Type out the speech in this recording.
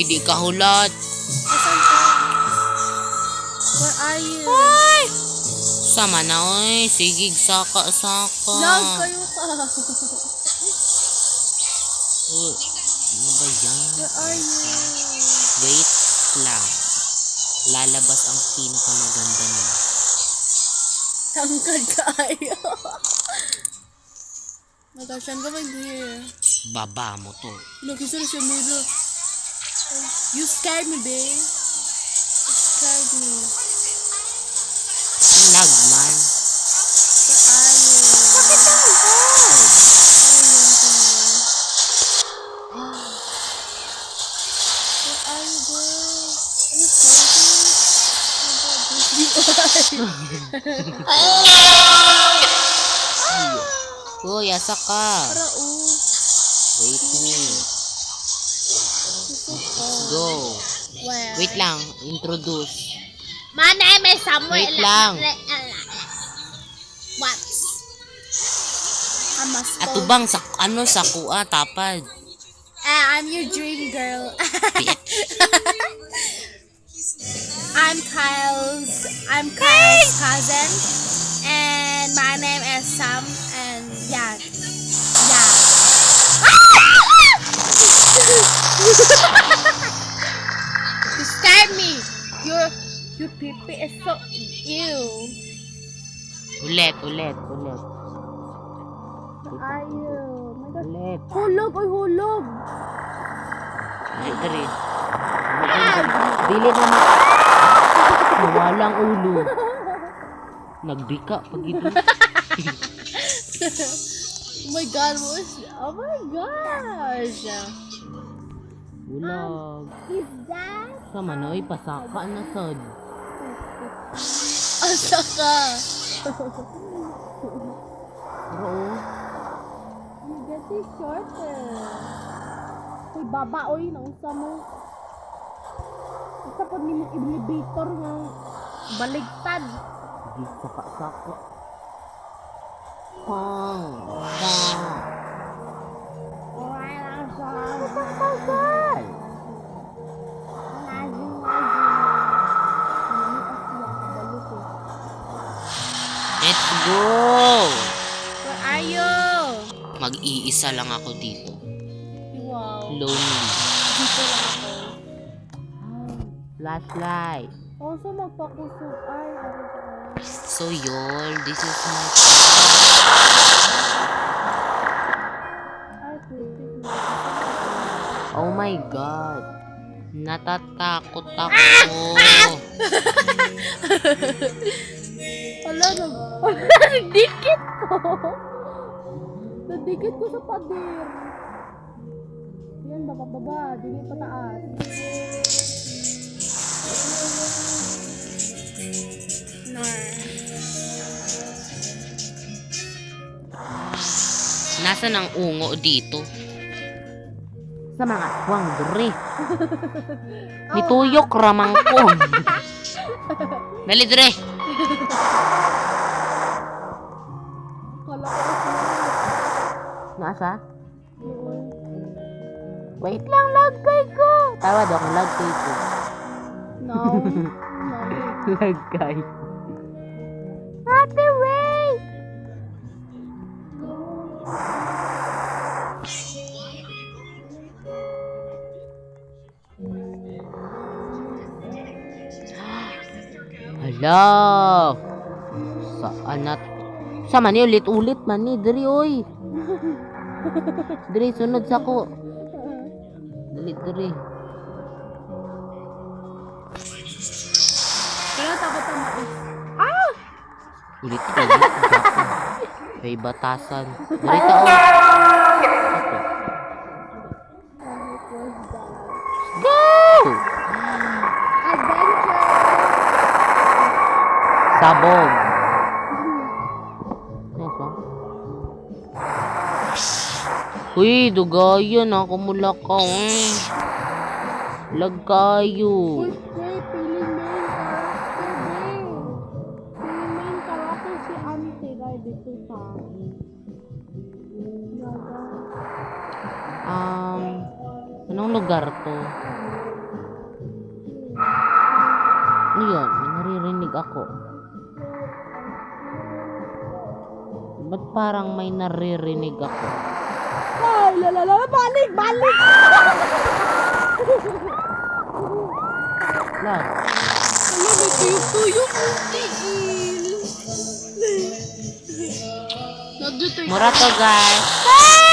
Hindi ka hulat. Asan ka? Where are you? Ay! Sama na oy. Sigig saka. Lag kayo ka. Oh, ano ba yan? Where are you? Wait lang. Lalabas ang pinakamaganda niya. Tangkad kayo. Natashan ka ba here? Baba mo to. Nakisa na siya mirror. You scared me, babe. You scared me. Lag man. Where are you? Bakit ang hard? Where are you, girl? Are you floating? Uy, asa ka? Para Wait me. Go. Where? Wait lang. Introduce. My name is Samuel. Wait lang. What? I'm a Ato bang sa ano sa kuha tapad? I'm your dream girl. I'm Kyle's cousin, and my name is Sam. And yeah. You scared me. Your pipi is so ew. Ulit. Where are you? Oh my God. Ulit. Hulog, oy hulog. Ay, dali. Dili na mawalang ulo. Nagbika pag ito. Oh my God, oh my gosh. Ulag. Is that? Sama na, oy, pasaka na sad. Asa ka? Pero, You get this shorter. Uy, baba, oy, nausa mo. Isa po ni mo elevator nga baligtad. di saka-saka. Alright, I'm sorry. Tagal. Let's go! Where are you? Mag-iisa lang ako dito. Wow. Lonely. Dito lang ako. Flashlight. Also, magpakusog. Ay, ano ba? So yun, this is my... Ay, pretty. Oh my God. Natatakot ako. Hala, nagdikit ko. Nagdikit ko sa pader. Yan, baba. Dili pa taas. Nasaan ang ungo dito? Sa mga aswang dre. Nituyok ramang ko. Dali dre. Kala ko kasi. Nasa? Wait lang, lagkay ko. Tawad ako, lagkay ko. No. Lagkay. Ate, wait! Hala! Saan na? Sa man ni ulit-ulit man ni. Diri, oy. Diri, sunod sa ko. Diri. Kaya takot ang mais. Ulit ko. May batasan. Diri ka, oh. Go! Adventure! Sabog. Nice one. Uy, dugayan. Ako mula ka, eh. Lag kayo. Uy, feeling main character, babe. Feeling main character si Auntie Rai dito sa Anong lugar to? Ano yun? May naririnig ako. Ba't parang may naririnig ako? Ay, lalala, balik, balik! La, Ano, may tuyok-tuyok yung tiil. Nandito mura to guys. Ah!